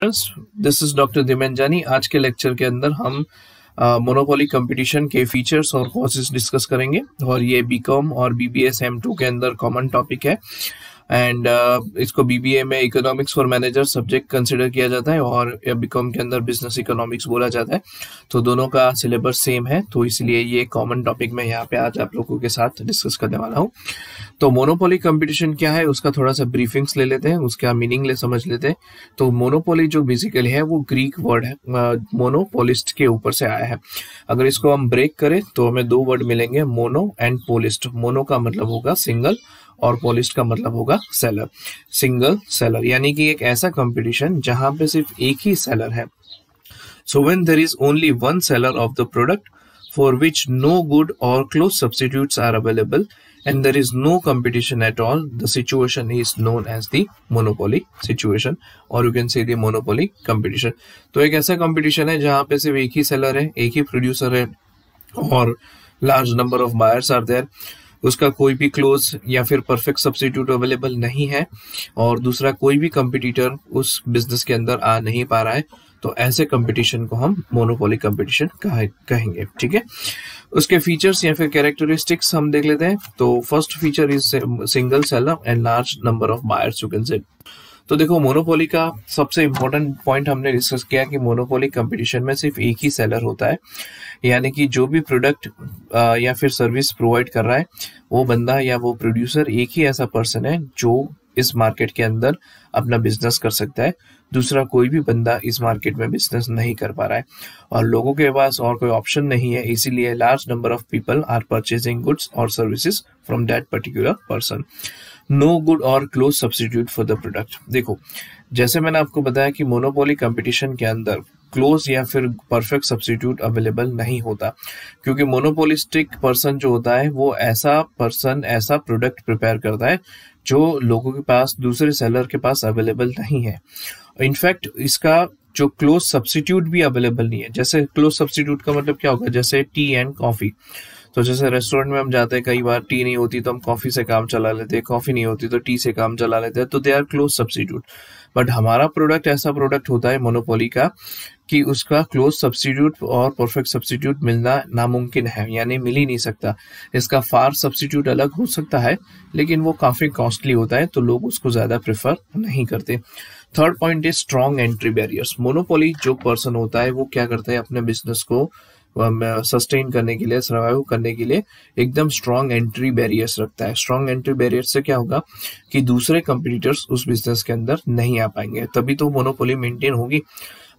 This is doctor दिमेंजानी। आज के lecture के अंदर हम मोनोपोली कंपटीशन के फीचर्स और कॉजेस डिस्कस करेंगे और ये बीकॉम और बीबीए M2 के अंदर कॉमन टॉपिक है एंड इसको बीबीए में economics for manager subject consider किया जाता है और बीकॉम के अंदर बिजनेस इकोनॉमिक्स बोला जाता है। तो दोनों का सिलेबस सेम है, तो इसलिए ये कॉमन टॉपिक मैं यहाँ पे आज आप लोगों के साथ डिस्कस करने वाला हूँ। तो मोनोपोली कंपटीशन क्या है उसका थोड़ा सा ब्रीफिंग्स ले लेते हैं, उसका मीनिंग ले समझ लेते हैं। तो मोनोपोली जो बेसिकली है वो ग्रीक वर्ड है, मोनोपोलिस्ट के ऊपर से आया है। अगर इसको हम ब्रेक करें तो हमें दो वर्ड मिलेंगे, मोनो एंड पोलिस्ट। मोनो का मतलब होगा सिंगल और पोलिस्ट का मतलब होगा सेलर। सिंगल सेलर यानी कि एक ऐसा कंपटीशन जहां पे सिर्फ एक ही सेलर है। So when there is only one seller of the product for which no good or close substitutes are available and there is no competition at all, the situation is known as the monopoly situation or you can say the monopoly competition। तो एक ऐसा competition है जहां पे सिर्फ एक ही seller है, एक ही producer है और large number of buyers are there। उसका कोई भी क्लोज या फिर परफेक्ट सब्स्टिट्यूट अवेलेबल नहीं है और दूसरा कोई भी कंपटीटर उस बिजनेस के अंदर आ नहीं पा रहा है। तो ऐसे कंपटीशन को हम मोनोपोली कंपटीशन कहेंगे। ठीक है, उसके फीचर्स या फिर कैरेक्टरिस्टिक्स हम देख लेते हैं। तो first feature is single seller and large number of buyers you can say. तो देखो, मोनोपोली का सबसे इम्पोर्टेंट पॉइंट हमने डिस्कस किया कि मोनोपोली कंपटीशन में सिर्फ एक ही सेलर होता है, यानी कि जो भी प्रोडक्ट या फिर सर्विस प्रोवाइड कर रहा है वो बंदा या वो प्रोड्यूसर एक ही ऐसा पर्सन है जो इस मार्केट के अंदर अपना बिजनेस कर सकता है। दूसरा कोई भी बंदा इस मार्केट में बिजनेस नहीं कर पा रहा है और लोगों के पास और कोई ऑप्शन नहीं है, इसीलिए large number of people are purchasing goods or services from that particular person. No good or close substitute for the product. देखो, जैसे मैंने आपको बताया कि मोनोपोली कंपटीशन के अंदर क्लोज या फिर परफेक्ट सब्स्टिट्यूट अवेलेबल नहीं होता, क्योंकि मोनोपोलिस्टिक पर्सन जो होता है वो ऐसा पर्सन ऐसा प्रोडक्ट प्रिपेयर करता है जो लोगों के पास दूसरे सेलर के पास अवेलेबल नहीं है। इनफैक्ट इसका जो क्लोज सब्स्टिट्यूट भी अवेलेबल नहीं है। जैसे क्लोज सब्स्टिट्यूट का मतलब क्या होगा, जैसे टी एंड कॉफी। तो जैसे रेस्टोरेंट में हम जाते हैं, कई बार टी नहीं होती तो हम कॉफी से काम चला लेते हैं, कॉफी नहीं होती तो टी से काम चला लेते हैं, तो they are close substitute. But हमारा प्रोडक्ट ऐसा प्रोडक्ट होता है मोनोपोली का कि उसका क्लोज सब्स्टिट्यूट और परफेक्ट सब्स्टिट्यूट मिलना नामुमकिन है, यानी मिल ही नहीं सकता। इसका फार सब्स्टिट्यूट अलग हो सकता है लेकिन वो काफी कॉस्टली होता है, तो लोग उसको ज्यादा प्रेफर नहीं करते। Third point is strong entry barriers. Monopoly जो पर्सन होता है वो क्या करता है, अपने बिजनेस को सस्टेन करने के लिए, सर्वाइव करने के लिए एकदम स्ट्रॉन्ग एंट्री बैरियर्स रखता है। स्ट्रॉन्ग एंट्री बैरियर्स से क्या होगा कि दूसरे कंपटीटर्स उस बिजनेस के अंदर नहीं आ पाएंगे, तभी तो मोनोपोली मेंटेन होगी।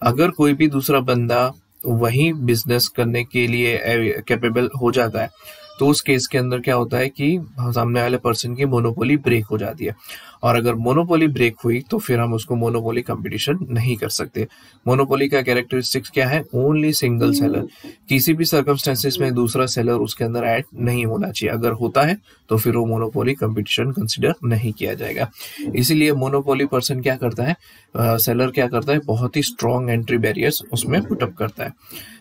अगर कोई भी दूसरा बंदा वही बिजनेस करने के लिए कैपेबल हो जाता है तो उस केस के अंदर क्या होता है कि सामने वाले पर्सन की मोनोपोली ब्रेक हो जाती है, और अगर मोनोपोली ब्रेक हुई तो फिर हम उसको मोनोपोली कंपटीशन नहीं कर सकते। मोनोपोली का कैरेक्टरिस्टिक्स क्या है, ओनली सिंगल सेलर। किसी भी सर्कमस्टेंसेस में दूसरा सेलर उसके अंदर ऐड नहीं होना चाहिए, अगर होता है तो फिर वो मोनोपोली कंपटीशन कंसिडर नहीं किया जाएगा। इसीलिए मोनोपोली पर्सन क्या करता है, सेलर क्या करता है, बहुत ही स्ट्रॉन्ग एंट्री बैरियर्स उसमें पुटअप करता है।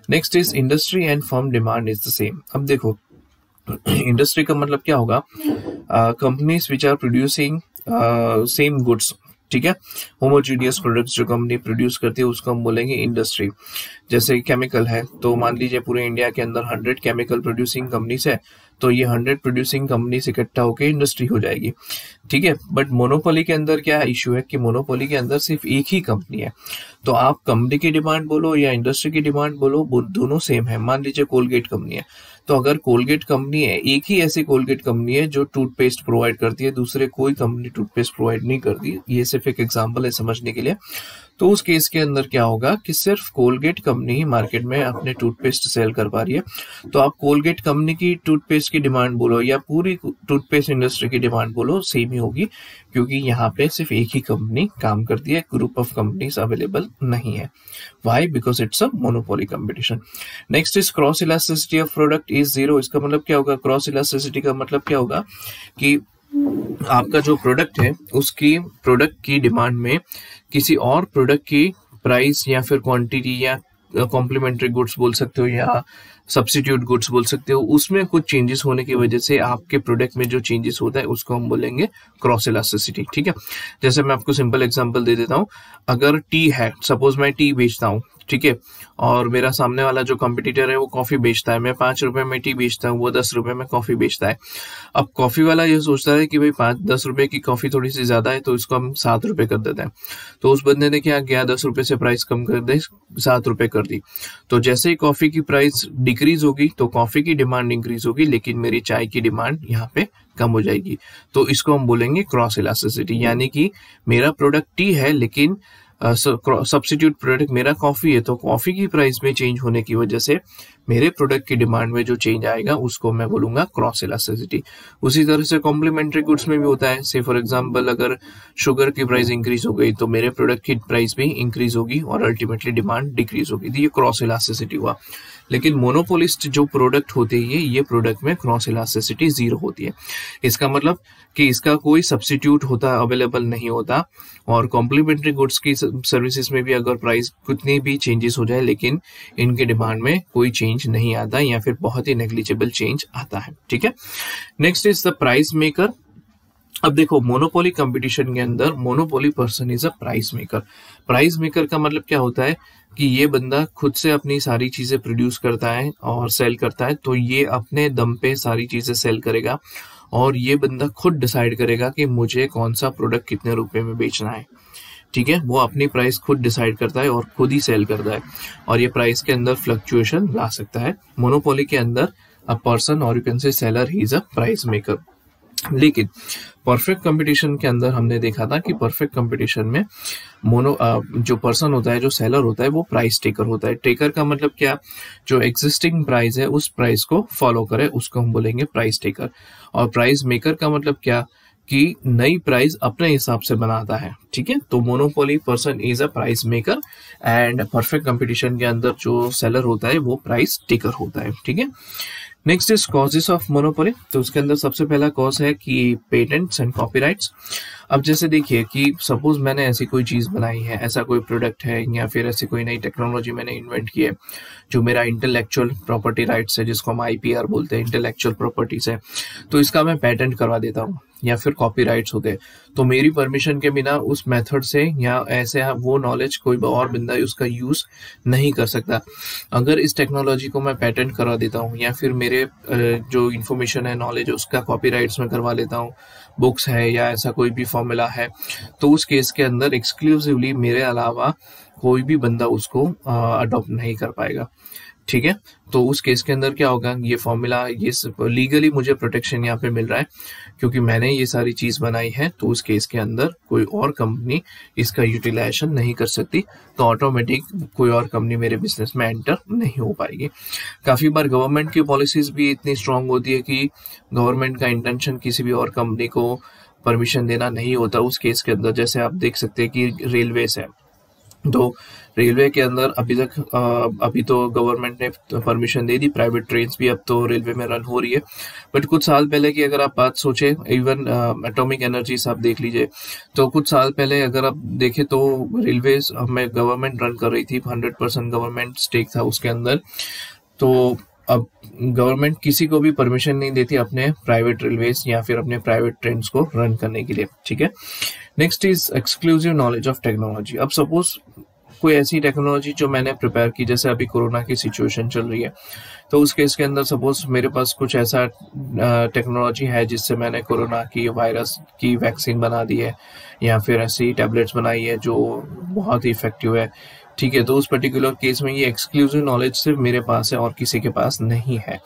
Next is industry and firm demand is the same. अब देखो, इंडस्ट्री का मतलब क्या होगा, companies which are producing same goods. ठीक है, होमोजीनियस प्रोडक्ट्स जो कंपनी प्रोड्यूस करती है उसको हम बोलेंगे इंडस्ट्री। जैसे केमिकल है, तो मान लीजिए पूरे इंडिया के अंदर 100 केमिकल प्रोड्यूसिंग कंपनीज है, तो ये 100 प्रोड्यूसिंग कंपनीज इकट्ठा होकर इंडस्ट्री हो जाएगी। ठीक है, बट मोनोपोली के अंदर क्या इश्यू है कि मोनोपोली के अंदर सिर्फ एक ही कंपनी है, तो आप कंपनी की डिमांड बोलो या इंडस्ट्री की डिमांड बोलो, वो दोनों सेम है। मान लीजिए कोलगेट कंपनी है, तो अगर कोलगेट कंपनी है, एक ही ऐसी कोलगेट कंपनी है जो टूथपेस्ट प्रोवाइड करती है, दूसरे कोई कंपनी टूथपेस्ट प्रोवाइड नहीं करती, ये सिर्फ एक एग्जांपल है समझने के लिए। तो उस केस के अंदर क्या होगा कि सिर्फ कोलगेट कंपनी ही मार्केट में अपने टूथपेस्ट सेल कर पा रही है, तो आप कोलगेट कंपनी की टूथपेस्ट की डिमांड बोलो या पूरी टूथपेस्ट इंडस्ट्री की डिमांड बोलो, सेम ही होगी, क्योंकि यहाँ पे सिर्फ एक ही कंपनी काम करती है, ग्रुप ऑफ कंपनीज अवेलेबल नहीं है। Why? Because it's a monopoly competition. Next is cross elasticity of product is zero. इसका मतलब क्या होगा, क्रॉस इलास्टिसिटी का मतलब क्या होगा कि आपका जो प्रोडक्ट है उसकी प्रोडक्ट की डिमांड में किसी और प्रोडक्ट की प्राइस या फिर क्वांटिटी या कॉम्प्लीमेंट्री गुड्स बोल सकते हो या सब्स्टिट्यूट गुड्स बोल सकते हो, उसमें कुछ चेंजेस होने की वजह से आपके प्रोडक्ट में जो चेंजेस होता है उसको हम बोलेंगे क्रॉस इलास्टिसिटी। ठीक है, जैसे मैं आपको सिंपल एग्जांपल दे देता हूँ। अगर टी है, सपोज मैं टी बेचता हूँ, ठीक है, और मेरा सामने वाला जो कंपटीटर है वो कॉफी बेचता है, मैं 5 रुपए में टी बेचता हूँ, वो 10 रुपए में कॉफी बेचता है। अब कॉफी वाला ये सोचता है कि भाई 5-10 रुपए की कॉफी थोड़ी सी ज्यादा है तो इसको हम 7 रुपए कर देते हैं। तो उस बंदे ने क्या किया, 10 रुपए से प्राइस कम कर दे, 7 रुपए कर दी। तो जैसे ही कॉफी की प्राइस डिक्रीज होगी तो कॉफी की डिमांड इंक्रीज होगी, लेकिन मेरी चाय की डिमांड यहाँ पे कम हो जाएगी। तो इसको हम बोलेंगे क्रॉस इलास्टिसिटी, यानी कि मेरा प्रोडक्ट टी है लेकिन सब्स्टिट्यूट प्रोडक्ट मेरा कॉफी है, तो कॉफी की प्राइस में चेंज होने की वजह से मेरे प्रोडक्ट की डिमांड में जो चेंज आएगा उसको मैं बोलूंगा क्रॉस इलास्टिसिटी। उसी तरह से कॉम्प्लीमेंट्री गुड्स में भी होता है। से फॉर एग्जांपल अगर शुगर की प्राइस इंक्रीज हो गई तो मेरे प्रोडक्ट की प्राइस भी इंक्रीज होगी और अल्टीमेटली डिमांड डिक्रीज होगी, तो ये क्रॉस इलास्टिसिटी हुआ। लेकिन मोनोपोलिस्ट जो प्रोडक्ट होते हैं ये प्रोडक्ट में क्रॉस इलास्टिसिटी 0 होती है। इसका मतलब कि इसका कोई सब्स्टिट्यूट होता अवेलेबल नहीं होता, और कॉम्प्लीमेंट्री गुड्स की सर्विसेज में भी अगर प्राइस कितनी भी चेंजेस हो जाए लेकिन इनके डिमांड में कोई चेंज नहीं आता या फिर बहुत ही नेग्लिजिबल चेंज आता है। ठीक है, next is the price maker. अब देखो, मोनोपोली कंपटीशन के अंदर monopoly person is a price maker. Price maker का मतलब क्या होता है कि ये बंदा खुद से अपनी सारी चीजें प्रोड्यूस करता है और सेल करता है, तो ये अपने दम पे सारी चीजें सेल करेगा और ये बंदा खुद डिसाइड करेगा कि मुझे कौन सा प्रोडक्ट कितने रुपए में बेचना है। ठीक है, वो अपनी प्राइस खुद डिसाइड करता है और खुद ही सेल करता है, और ये प्राइस के अंदर फ्लक्चुएशन ला सकता है। मोनोपोली के अंदर अ पर्सन और you can say seller he is a price maker. लेकिन परफेक्ट कंपटीशन के अंदर हमने देखा था कि परफेक्ट कंपटीशन में जो पर्सन होता है, जो सेलर होता है, वो प्राइस टेकर होता है। टेकर का मतलब क्या, जो एग्जिस्टिंग प्राइस है उस प्राइस को फॉलो करे, उसको हम बोलेंगे प्राइस टेकर। और प्राइस मेकर का मतलब क्या, कि नई प्राइस अपने हिसाब से बनाता है। ठीक है, तो monopoly person is a price maker and perfect competition के अंदर जो सेलर होता है वो प्राइस टेकर होता है। ठीक है, next is causes of monopoly. तो उसके अंदर सबसे पहला कॉज है कि पेटेंट्स एंड कॉपीराइट्स। अब जैसे देखिए कि सपोज मैंने ऐसी कोई चीज बनाई है, ऐसा कोई प्रोडक्ट है या फिर ऐसी कोई नई टेक्नोलॉजी मैंने इन्वेंट की है जो मेरा इंटेलेक्चुअल प्रॉपर्टी राइट्स है, जिसको हम आईपीआर बोलते हैं, इंटेलेक्चुअल प्रॉपर्टीज है, तो इसका मैं पेटेंट करवा देता हूँ या फिर कॉपीराइट्स होते हैं, तो मेरी परमिशन के बिना उस मेथड से या ऐसे वो नॉलेज कोई और बंदा उसका यूज नहीं कर सकता। अगर इस टेक्नोलॉजी को मैं पेटेंट करवा देता हूँ या फिर मेरे जो इन्फॉर्मेशन है, नॉलेज, उसका कॉपीराइट्स में करवा लेता हूँ, बुक्स है या ऐसा कोई भी फॉर्मूला है, तो उस केस के अंदर एक्सक्लूसिवली मेरे अलावा कोई भी बंदा उसको अडॉप्ट नहीं कर पाएगा। ठीक है, तो उस केस के अंदर क्या होगा, ये फॉर्मूला, ये लीगली मुझे प्रोटेक्शन यहाँ पे मिल रहा है क्योंकि मैंने ये सारी चीज बनाई है, तो उस केस के अंदर कोई और कंपनी इसका यूटिलाइजेशन नहीं कर सकती, तो ऑटोमेटिक कोई और कंपनी मेरे बिजनेस में एंटर नहीं हो पाएगी। काफी बार गवर्नमेंट की पॉलिसीज भी इतनी स्ट्रांग होती है कि गवर्नमेंट का इंटेंशन किसी भी और कंपनी को परमिशन देना नहीं होता। उस केस के अंदर जैसे आप देख सकते हैं कि रेलवेज है, तो रेलवे के अंदर अभी तो गवर्नमेंट ने परमिशन दे दी, प्राइवेट ट्रेन्स भी अब तो रेलवे में रन हो रही है, बट कुछ साल पहले की अगर आप बात सोचे, इवन एटॉमिक एनर्जी आप देख लीजिए, तो कुछ साल पहले अगर आप देखें तो रेलवे में गवर्नमेंट रन कर रही थी, 100% गवर्नमेंट स्टेक था उसके अंदर। तो अब गवर्नमेंट किसी को भी परमिशन नहीं देती अपने प्राइवेट रेलवेज या फिर अपने प्राइवेट ट्रेन्स को रन करने के लिए। ठीक है, next is exclusive knowledge of technology. अब सपोज कोई ऐसी टेक्नोलॉजी जो मैंने प्रिपेयर की, जैसे अभी कोरोना की सिचुएशन चल रही है, तो उस केस के अंदर सपोज मेरे पास कुछ ऐसा टेक्नोलॉजी है जिससे मैंने कोरोना की वायरस की वैक्सीन बना दी है या फिर ऐसी टैबलेट्स बनाई है जो बहुत ही इफेक्टिव है। ठीक है, तो उस पर्टिकुलर केस में ये एक्सक्लूसिव नॉलेज सिर्फ मेरे पास है और किसी के पास नहीं है।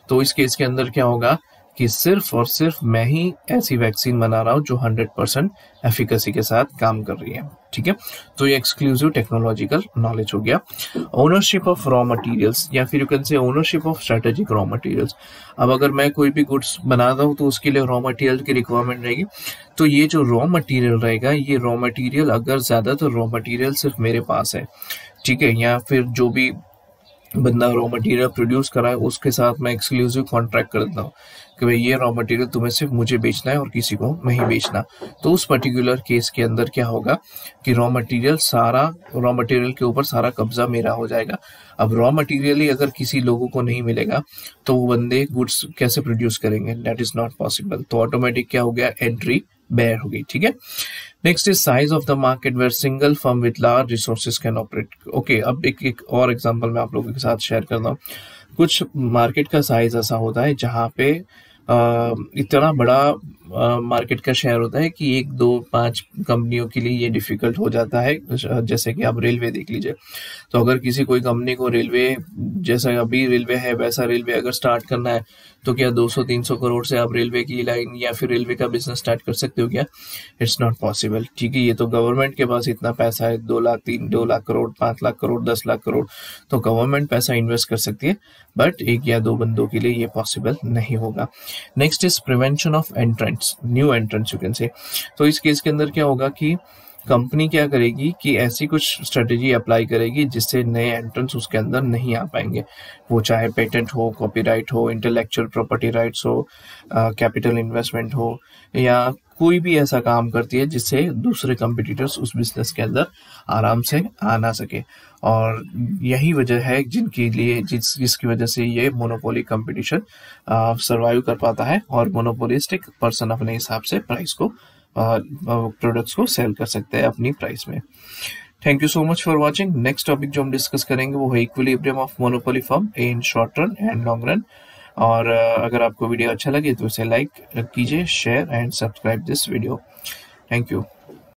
तो इस केस के अंदर क्या होगा कि सिर्फ और सिर्फ मैं ही ऐसी वैक्सीन बना रहा हूँ जो 100% एफिकेसी के साथ काम कर रही है। ठीक है, तो ये एक्सक्लूसिव टेक्नोलॉजिकल नॉलेज हो गया। ओनरशिप ऑफ रॉ मटेरियल्स या फिर you can say ownership of strategic raw materials. अब अगर मैं कोई भी गुड्स बनाता हूँ तो उसके लिए रॉ मटेरियल की रिक्वायरमेंट रहेगी, तो ये जो रॉ मटेरियल रहेगा, ये रॉ मटेरियल अगर ज्यादातर रॉ मटेरियल सिर्फ मेरे पास है, ठीक है, या फिर जो भी बंदा रॉ मटेरियल प्रोड्यूस करा है, उसके साथ मैं एक्सक्लूसिव कॉन्ट्रैक्ट कर देता हूँ कि भाई ये रॉ मटेरियल तुम्हें सिर्फ मुझे बेचना है और किसी को नहीं बेचना। तो उस पर्टिकुलर केस के अंदर क्या होगा कि रॉ मटेरियल के ऊपर सारा कब्जा मेरा हो जाएगा। अब रॉ मटेरियल ही अगर किसी लोगों को नहीं मिलेगा तो वो बंदे गुड्स कैसे प्रोड्यूस करेंगे? That is not possible. तो ऑटोमेटिक क्या हो गया? एंट्री बेयर हो गई। ठीक है। Next is size of the market where single firm with large resources can operate. Okay, अब एक और एग्जांपल मैं आप लोगों के साथ शेयर करता हूँ। कुछ मार्केट का साइज ऐसा होता है जहाँ पे इतना बड़ा मार्केट का शेयर होता है कि 1, 2, 5 कंपनियों के लिए ये डिफिकल्ट हो जाता है। जैसे कि आप रेलवे देख लीजिए, तो अगर किसी कोई कंपनी को रेलवे, जैसा अभी रेलवे है वैसा रेलवे अगर स्टार्ट करना है, तो क्या 200-300 करोड़ से आप रेलवे की लाइन या फिर रेलवे का बिजनेस स्टार्ट कर सकते हो क्या? It's not possible. ठीक है, ये तो गवर्नमेंट के पास इतना पैसा है, 2 लाख 2 लाख करोड़, 5 लाख करोड़, 10 लाख करोड़, तो गवर्नमेंट पैसा इन्वेस्ट कर सकती है, बट 1 या 2 बंदों के लिए ये पॉसिबल नहीं होगा। Next is prevention of entrants, new entrants you can say. तो इस केस के अंदर क्या होगा कि कंपनी क्या करेगी कि ऐसी कुछ स्ट्रेटेजी अप्लाई करेगी जिससे नए एंट्रेंट्स उसके अंदर नहीं आ पाएंगे। वो चाहे पेटेंट हो, कॉपीराइट हो, इंटेलेक्चुअल प्रॉपर्टी राइट्स हो, कैपिटल इन्वेस्टमेंट हो, या कोई भी ऐसा काम करती है जिससे दूसरे कंपटीटर्स उस बिजनेस के अंदर आराम से आ ना सके। और यही वजह है जिसकी वजह से ये मोनोपोली कंपटीशन सरवाइव कर पाता है और मोनोपोलिस्टिक पर्सन अपने हिसाब से प्राइस को, प्रोडक्ट्स को सेल कर सकते हैं अपनी प्राइस में। Thank you so much for watching. Next topic जो हम डिस्कस करेंगे वो है equilibrium of monopoly firm in short run and long run. और अगर आपको वीडियो अच्छा लगे तो इसे लाइक कीजिए, share and subscribe this video. Thank you.